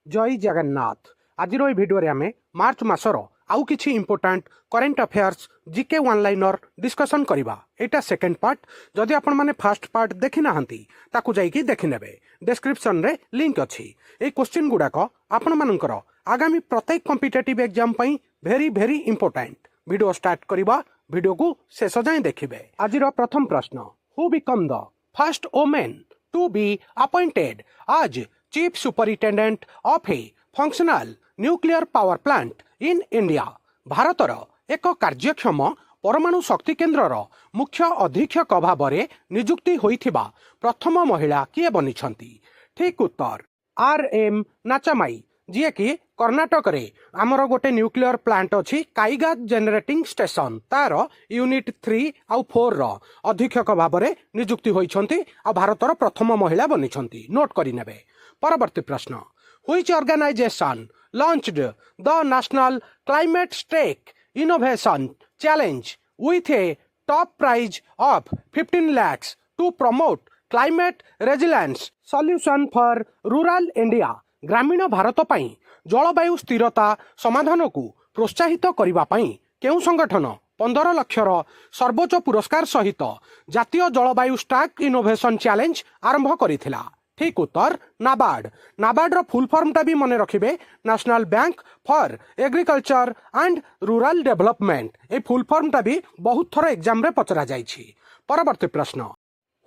जय जगन्नाथ। आज भिडियो आम मार्च मासर आउ किछि important current affairs GK one liner discussion करवा। एटा सेकेंड पार्ट। जदि आपण माने फर्स्ट पार्ट देखि नाहंती ताकू जाइकी देखि नेबे। डिस्क्रिप्शन रे लिंक अछि। ए क्वेश्चन गुडाक आपण मानकर आगामी प्रत्येक कॉम्पिटिटिव एग्जाम पई very very important. Video start करवा। वीडियो को शेष जाए देखिबे। आजिर प्रथम प्रश्न, who become the first women to be appointed as chief superintendent of a functional nuclear power plant in India. भारतर एक कार्यक्षम परमाणु शक्ति केन्द्रर मुख्य अधीक्षक भाव में नियुक्ति होइथिबा प्रथम महिला किए बनिछंती? ठीक उत्तर आर एम नाचामाई, जी कि कर्णाटक रे आमर गोटे न्यूक्लियर प्लांट अच्छी काईगात जेनेरेटिंग स्टेशन तार यूनिट 3 आउ 4 रो अधीक्षक भाव में नियुक्ति होइछंती आ भारतर प्रथम महिला बनिछंती। नोट करि नेबे। परवर्ती प्रश्न, which organisation launched the national climate stack innovation challenge with a top prize of 15 lakhs to promote climate resilience solution for rural India। ग्रामीण भारत पई जलवायु स्थिरता समाधान को प्रोत्साहित करबा पई केउ संगठन 15 लक्षर सर्वोच्च पुरस्कार सहित जातीय जलवायु स्टैक इनोवेशन चैलेंज आरंभ करिथिला? ठीक उत्तर नाबार्ड। नाबार्ड रो फुल फॉर्म टा भी मने रखिबे, National Bank for Agriculture and Rural Development. ए फुल फॉर्म टा भी बहुत थोड़ा एग्जाम रे पचरा जाइछि। परवर्ती प्रश्न,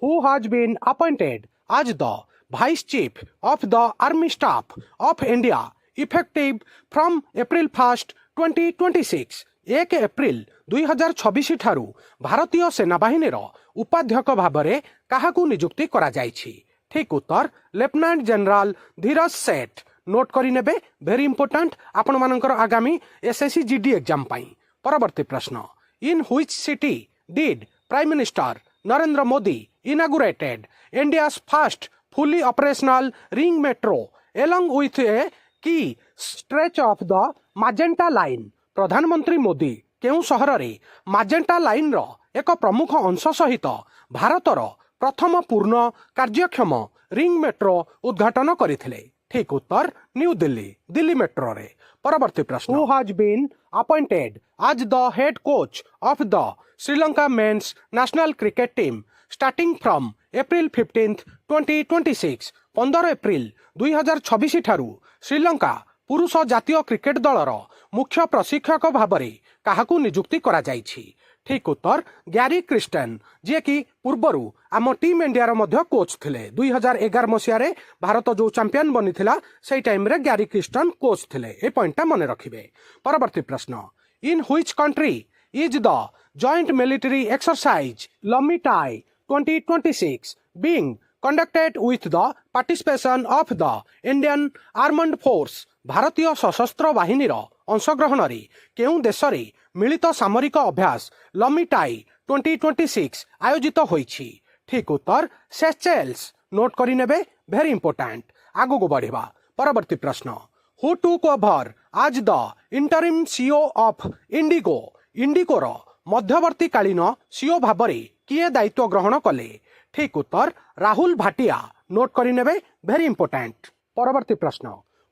who has been appointed as the vice chief of the army staff of India effective from April 1 2026। 1 April 2026 ठारू भारतीय सेनाबाहिनी रो उपाध्यक्ष भाव में काहाकू नियुक्ति करा जाइछि? ठीक उत्तर लेफ्टिनेंट जनरल धीरज सेठ। नोट करि नेबे, वेरी इंपोर्टेंट आपण मानकर आगामी एसएससी जीडी एग्जाम पाई। परवर्ती प्रश्न, in which city did prime minister Narendra Modi inaugurated India's first fully operational ring metro along with a key stretch of the magenta line? प्रधानमंत्री मोदी केउ शहर रे मैजेंटा लाइन रो एक प्रमुख अंश सहित भारतर प्रथम पूर्ण कार्यक्षम रिंग मेट्रो उद्घाटन करथिले? ठीक उत्तर न्यू दिल्ली, दिल्ली मेट्रो रे। परवर्ती प्रश्न, who has been appointed as the head coach of the Sri Lanka men's national cricket team starting from April 15 2026। 15 April 2026 ठारू श्रीलंका पुरुष जातीय क्रिकेट दलर मुख्य प्रशिक्षक भाव में काहाकू नियुक्ति करा जाइछि? ठीक उत्तर ग्यारी क्रिस्टन, जी कि पूर्वरु आम टीम इंडिया रो कोच थिले। 2011 मसीह रे भारत जो चैंपियन बनिथिला सेई टाइम रे ग्यारी क्रिस्टन कोच थिले। ए पॉइंट मने रखिबे। परवर्ती प्रश्न, in which country is the joint military exercise Lamitiye 2026 being conducted with the participation of the Indian Armed Force? भारतीय सशस्त्र बाहिनी रो अंशग्रहण रे केउ देश रे मिलित सामरिक अभ्यास लमिटाई 2026 आयोजित होइछि? ठीक उत्तर सेशेल्स। नोट करि नेबे, वेरी इंपोर्टेंट। आगो को बढ़िबा। परवर्ती प्रश्न, who took over as the interim CEO of IndiGo? IndiGo रो मध्यवर्ती कालीन सीईओ भाव में किए दायित्व ग्रहण कले? ठीक उत्तर राहुल भाटिया। नोट करि नेबे, वेरी इंपोर्टेंट। परवर्ती प्रश्न,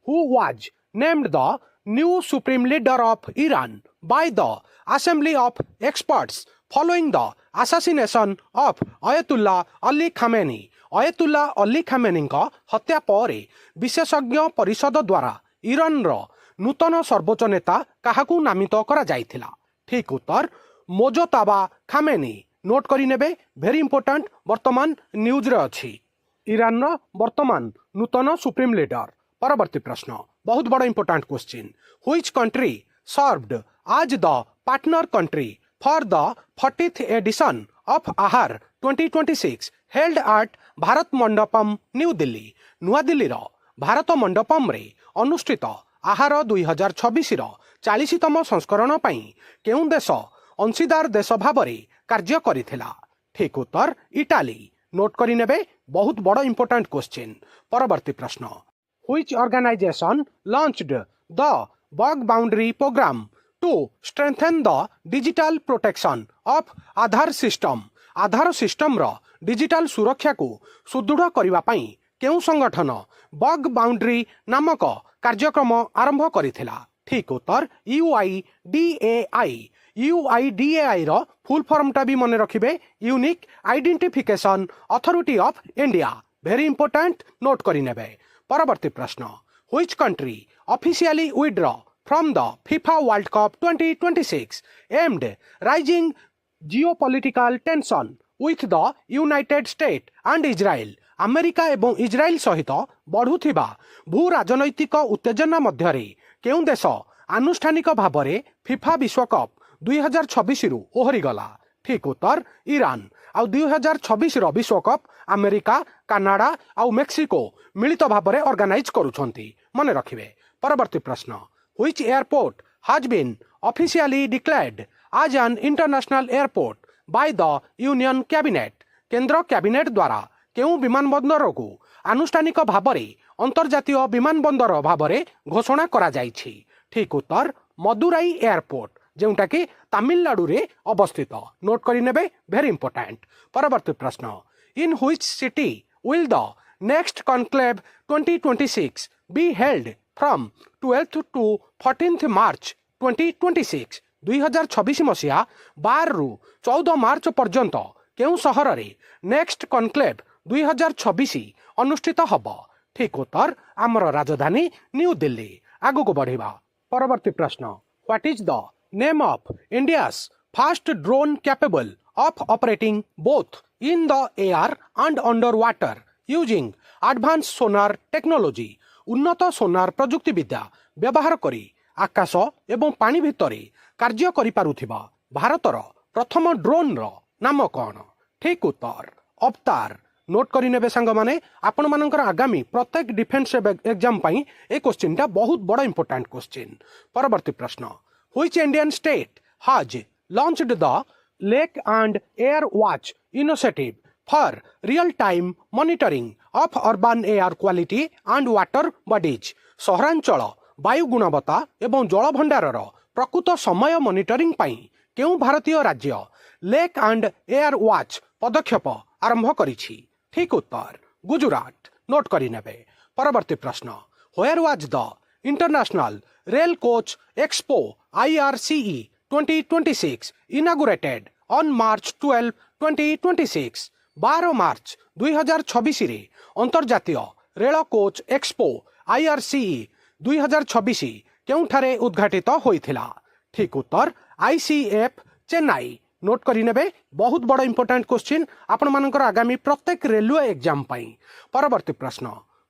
who was named the new supreme leader of Iran by the assembly of experts following the assassination of अयतुल्ला Ali Khamenei? अयतुल्ला Ali Khamenei हत्या पर विशेषज्ञ परिषद द्वारा ईरान रो नूतन सर्वोच्च नेता काहाकू नामित करा जाइथिला? ठीक उत्तर मोजताबा खामेनी। नोट करि नेबे, वेरी इंपोर्टेंट। वर्तमान न्यूज रे अछि ईरान रो वर्तमान नूतन सुप्रीम लीडर। परवर्ती प्रश्न, बहुत बड़ा important question, which country served as the partner country for the 40th edition of Aahar 2026 held at Bharat Mandapam New Delhi? नुआ दिल्ली रो भारत मंडपम रे अनुष्ठित आहार 2026 रो 40तम संस्करण पई केउ देश अंशीदार देश भाव में कार्य करिथिला? ठीक उत्तर इटाली। नोट करि नेबे, बहुत बड़ा इंपोर्टेंट क्वेश्चन। परवर्ती प्रश्न, which organisation launched the bug bounty programme to strengthen the digital protection of Aadhaar system? Aadhaar system रो डिजिटल सुरक्षा को सुदृढ़ करबा पई केउ संगठन बग बाउंड्री नामक କାର୍ଯ୍ୟକ୍ରମ ଆରମ୍ଭ କରିଥିଲା? ଠିକ୍ ଉତ୍ତର UIDAI। UIDAI ର ଫୁଲ୍ ଫର୍ମଟା ବି ମନେ ରଖିବେ, unique identification authority of India. Very important, note କରିନେବେ। ପରବର୍ତ୍ତୀ ପ୍ରଶ୍ନ, which country officially withdraw from the FIFA World Cup 2026 aimed rising geopolitical tension with the United States and Israel। America ଏବଂ ଇସ୍ରାଏଲ ସହିତ ବଢ଼ୁଥିବା ଭୂ ରାଜନୈତିକ ଉତ୍ତେଜନା ମଧ୍ୟରେ କେଉଁ ଦେଶ ଆନୁଷ୍ଠାନିକ ଭାବରେ ଫିଫା ବିଶ୍ୱକପ୍ 2026ରୁ ଓହରିଗଲା? ଠିକ୍ ଉତ୍ତର ଇରାନ। ଆଉ 2026ର ବିଶ୍ୱକପ୍ ଆମେରିକା, କାନାଡ଼ା ଆଉ ମେକ୍ସିକୋ ମିଳିତ ଭାବରେ ଅର୍ଗାନାଇଜ୍ କରୁଛନ୍ତି, ମନେ ରଖିବେ। ପରବର୍ତ୍ତୀ ପ୍ରଶ୍ନ, which airport has been officially declared as an international airport by the Union Cabinet? କେନ୍ଦ୍ର କ୍ୟାବିନେଟ୍ ଦ୍ୱାରା କେଉଁ ବିମାନବନ୍ଦରକୁ ଆନୁଷ୍ଠାନିକ ଭାବରେ ଅନ୍ତର୍ଜାତୀୟ ବିମାନବନ୍ଦର ଭାବରେ ଘୋଷଣା କରାଯାଇଛି? ଠିକ୍ ଉତ୍ତର ମଦୁରାଇ ଏୟାରପୋର୍ଟ, ଯେଉଁଟାକି ତାମିଲନାଡୁରେ ଅବସ୍ଥିତ। ନୋଟ୍ କରିନେବେ, ଭେରି ଇମ୍ପୋର୍ଟାଣ୍ଟ। ପରବର୍ତ୍ତୀ ପ୍ରଶ୍ନ, in which city will the next conclave 2026 be held from 12th to 14th March 2026? 2026 ମସିହା 12ରୁ 14 ମାର୍ଚ୍ଚ ପର୍ଯ୍ୟନ୍ତ କେଉଁ ସହରରେ ନେକ୍ସଟ କନକ୍ଲେଭ୍ 2026 ଅନୁଷ୍ଠିତ ହେବ? ଠିକ୍ ଉତ୍ତର ଆମର ରାଜଧାନୀ ନ୍ୟୁ ଦିଲ୍ଲୀ। ଆଗକୁ ବଢ଼ିବା। ପରବର୍ତ୍ତୀ ପ୍ରଶ୍ନ, what is the name of India's first drone capable of operating both in the air and under water using advance sonar technology? ଉନ୍ନତ ସୋନାର ପ୍ରଯୁକ୍ତିବିଦ୍ୟା ବ୍ୟବହାର କରି ଆକାଶ ଏବଂ ପାଣି ଭିତରେ କାର୍ଯ୍ୟ କରିପାରୁଥିବା ଭାରତର ପ୍ରଥମ ଡ୍ରୋନ୍ର ନାମ କ'ଣ? ଠିକ୍ ଉତ୍ତର ଅବତାର। ନୋଟ୍ କରିନେବେ ସାଙ୍ଗମାନେ, ଆପଣମାନଙ୍କର ଆଗାମୀ ପ୍ରତ୍ୟେକ ଡିଫେନ୍ସ ଏକ୍ଜାମ ପାଇଁ ଏ କୋଶ୍ଚିନ୍ଟା ବହୁତ ବଡ଼ ଇମ୍ପୋର୍ଟାଣ୍ଟ କୋଶ୍ଚିନ୍। ପରବର୍ତ୍ତୀ ପ୍ରଶ୍ନ, which Indian state has launched the lake and air watch initiative for real time monitoring of urban air quality and water bodies? ସହରାଞ୍ଚଳ ବାୟୁ ଗୁଣବତ୍ତା ଏବଂ ଜଳଭଣ୍ଡାରର ପ୍ରକୃତ ସମୟ ମନିଟରିଂ ପାଇଁ କେଉଁ ଭାରତୀୟ ରାଜ୍ୟ ଲେକ୍ ଆଣ୍ଡ ଏୟାର ୱାଚ୍ ପଦକ୍ଷେପ ଆରମ୍ଭ କରିଛି? ଠିକ୍ ଉତ୍ତର ଗୁଜୁରାଟ। ନୋଟ୍ କରିନେବେ। ପରବର୍ତ୍ତୀ ପ୍ରଶ୍ନ, where was the international rail coach expo IRCE 2026 inaugurated on March 12, 2026? 12 ମାର୍ଚ୍ଚ 2026ରେ ଅନ୍ତର୍ଜାତୀୟ ରେଳ କୋଚ୍ ଏକ୍ସପୋ IRCE 2026 କେଉଁଠାରେ ଉଦ୍ଘାଟିତ ହୋଇଥିଲା? ଠିକ୍ ଉତ୍ତର ICF ଚେନ୍ନାଇ। ନୋଟ୍ କରିନେବେ, ବହୁତ ବଡ଼ ଇମ୍ପୋର୍ଟାଣ୍ଟ କୋଶ୍ଚିନ୍ ଆପଣମାନଙ୍କର ଆଗାମୀ ପ୍ରତ୍ୟେକ ରେଲୱେ ଏକ୍ଜାମ ପାଇଁ। ପରବର୍ତ୍ତୀ ପ୍ରଶ୍ନ,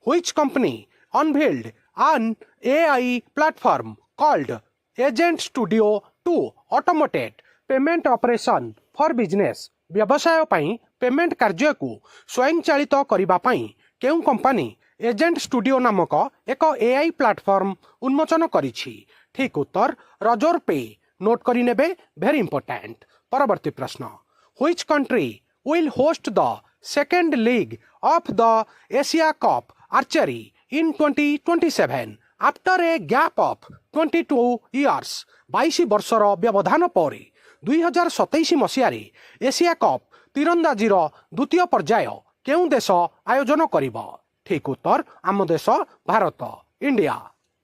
which company unveiled an AI platform called agent studio to automated payment operation for business? ବ୍ୟବସାୟ ପାଇଁ ପେମେଣ୍ଟ କାର୍ଯ୍ୟକୁ ସ୍ୱୟଂଚାଳିତ କରିବା ପାଇଁ କେଉଁ କମ୍ପାନୀ ଏଜେଣ୍ଟ ଷ୍ଟୁଡିଓ ନାମକ ଏକ AI ପ୍ଲାଟଫର୍ମ ଉନ୍ମୋଚନ କରିଛି? ଠିକ୍ ଉତ୍ତର ରଜୋର ପେ। ନୋଟ୍ କରିନେବେ, ଭେରି ଇମ୍ପୋର୍ଟାଣ୍ଟ। ପରବର୍ତ୍ତୀ ପ୍ରଶ୍ନ, which country will host the second league of the Asia cup archery in 2027 after A gap of 22 years? 22 ବର୍ଷର ବ୍ୟବଧାନ ପରେ 2027 ମସିହାରେ ଏସିଆ କପ୍ ତୀରନ୍ଦାଜିର ଦ୍ୱିତୀୟ ପର୍ଯ୍ୟାୟ କେଉଁ ଦେଶ ଆୟୋଜନ କରିବ? ଠିକ୍ ଉତ୍ତର ଆମ ଦେଶ ଭାରତ, ଇଣ୍ଡିଆ।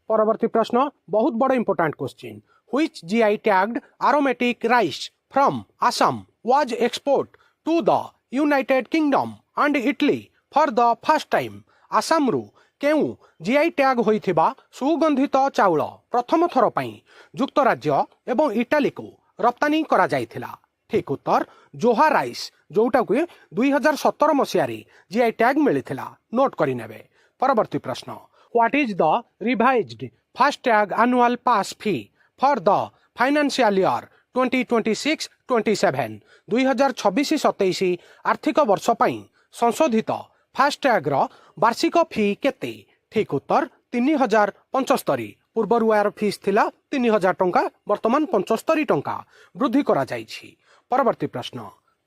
ପରବର୍ତ୍ତୀ ପ୍ରଶ୍ନ, ବହୁତ ବଡ଼ important question. Which GI tagged aromatic rice from Assam was export to the United Kingdom and Italy for the first time? ଆସାମରୁ କେଉଁ GI ଟ୍ୟାଗ୍ ହୋଇଥିବା ସୁଗନ୍ଧିତ ଚାଉଳ ପ୍ରଥମ ଥର ପାଇଁ ଯୁକ୍ତରାଜ୍ୟ ଏବଂ ଇଟାଲୀକୁ ରପ୍ତାନି କରାଯାଇଥିଲା? ଠିକ୍ ଉତ୍ତର ଜୋହା ରାଇସ୍, ଯେଉଁଟାକୁ 2017 ମସିହାରେ GI ଟ୍ୟାଗ୍ ମିଳିଥିଲା। ନୋଟ୍ କରିନେବେ। ପରବର୍ତ୍ତୀ ପ୍ରଶ୍ନ, what is the revised FASTag annual pass fee for the financial year 2026-27? 2026-27 ଆର୍ଥିକ ବର୍ଷ ପାଇଁ ସଂଶୋଧିତ ଫାସ୍ଟ୍ୟାଗ୍ର ବାର୍ଷିକ ଫି କେତେ? ଠିକ୍ ଉତ୍ତର 3075। ପୂର୍ବରୁ ଏହାର ଫିସ୍ ଥିଲା 3000 ଟଙ୍କା, ବର୍ତ୍ତମାନ 75 ଟଙ୍କା ବୃଦ୍ଧି କରାଯାଇଛି। ପରବର୍ତ୍ତୀ ପ୍ରଶ୍ନ,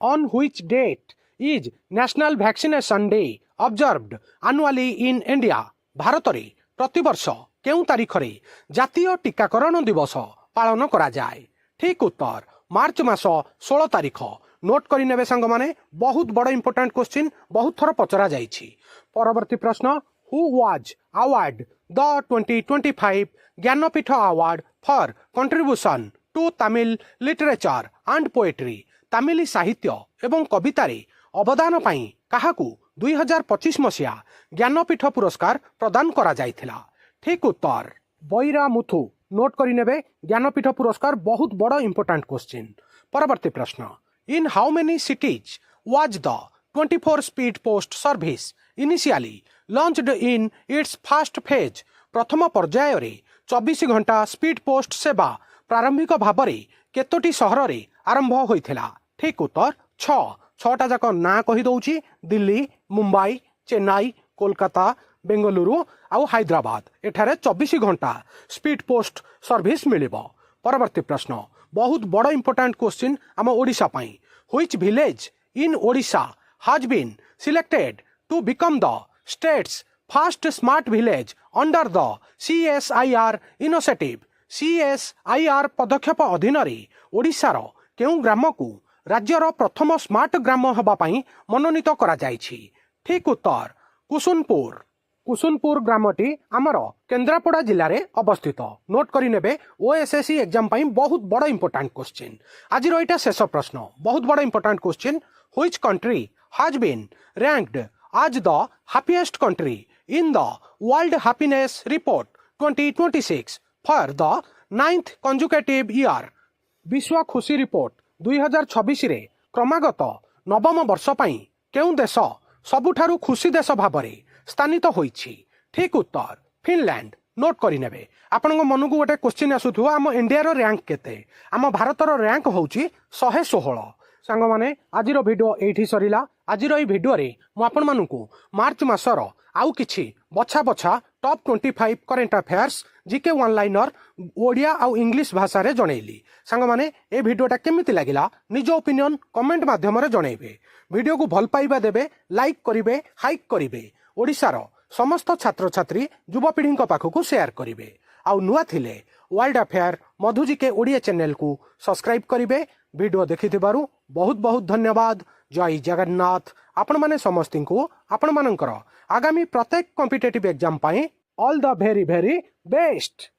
on which date is national vaccination day observed annually in India? ଭାରତରେ ପ୍ରତିବର୍ଷ କେଉଁ ତାରିଖରେ ଜାତୀୟ ଟିକାକରଣ ଦିବସ ପାଳନ କରାଯାଏ? ଠିକ୍ ଉତ୍ତର ମାର୍ଚ୍ଚ ମାସ 16 ତାରିଖ। ନୋଟ୍ କରିନେବେ ସାଙ୍ଗମାନେ, ବହୁତ ବଡ଼ ଇମ୍ପୋର୍ଟାଣ୍ଟ କୋଶ୍ଚିନ୍, ବହୁତ ଥର ପଚରା ଯାଇଛି। ପରବର୍ତ୍ତୀ ପ୍ରଶ୍ନ, who was award the 2025 Jnanpith award for contribution to Tamil literature and poetry तमिली साहित्य एवं कवितारे अवदान पाई काहाकू 2025 मसीहा ज्ञानपीठ पुरस्कार प्रदान करा जाइथिला। ठीक उत्तर बैरा मुथु। नोट करि नेबे ज्ञानपीठ पुरस्कार बहुत बड़ इंपोर्टेंट क्वेश्चन। परवर्ती प्रश्न in how many cities was the 24 speed post service initially launched in its first phase प्रथम पर्याय रे 24 घंटा स्पीड पोस्ट सेवा प्रारंभिक भाव में केतोटी सहर रे आरंभ होइथिला। ठीक उत्तर 6टा जाक ना कहि दउची दिल्ली मुंबई चेन्नई कोलकाता बेंगलुरु आउ हैदराबाद एठारे 24 घंटा स्पीड पोस्ट सर्विस मिलिबो। परवर्ती प्रश्न बहुत बड़ इंपोर्टेंट क्वेश्चन आम ओडिशा पई which village in Odisha has been selected to become the state's first smart village under the CSIR initiative. CSIR पदक्षेप अधीन ओडिशार केउ ग्राम को राज्यर प्रथम स्मार्ट ग्राम हबा पई मनोनीत करा जाइछि। ठीक उत्तर कुसुनपुर। कुसुनपुर ग्रामटी आमर केन्द्रापड़ा जिले में अवस्थित। नोट करि नेबे OSSC एग्जाम पई बहुत बड़ इंपोर्टेंट क्वेश्चन। आज एटा शेष प्रश्न बहुत बड़ important question which country has been ranked as the happiest country in the World Happiness Report 2026 for the 9th consecutive year। विश्व खुशी रिपोर्ट 2026 रे क्रमागत नवम वर्ष पई केउ देश सबुठारु खुशी देश भाबरे स्थानित होइछि। ठीक उत्तर फिनलैंड। नोट करि नेबे आपन मन को गोटे क्वेश्चन आसुथु आम इंडिया रो रैंक केते। आम भारत रो रैंक होउछि 116। सांग माने आजिर वीडियो एठी सरिला। आजिर एई वीडियो रे मु आपन मानकु मार्च मासर आउ किछि बछा बछा top 25 current affairs GK one liner Odia आउ इंग्लिश भाषा रे जणैली। सांग माने ए वीडियोटा केमिति लागिला निज ओपिनियन कमेंट माध्यम रे जणैबे। वीडियो को भल पाइबा देबे लाइक करिवे हाइक करिवे ओडिशार समस्त छात्र छात्री युवपीढ़ी पाखक शेयर करिवे। आउ नुआ थिले वर्ल्ड अफेयर मधुजी के ओडिया चैनल को सब्सक्राइब करिवे। वीडियो देखिथिबारु बहुत बहुत धन्यवाद। जय जगन्नाथ। आपण माने समस्ती को आपण मानकर आगामी प्रत्येक कॉम्पिटिटिव एग्जाम पाए all the very very best.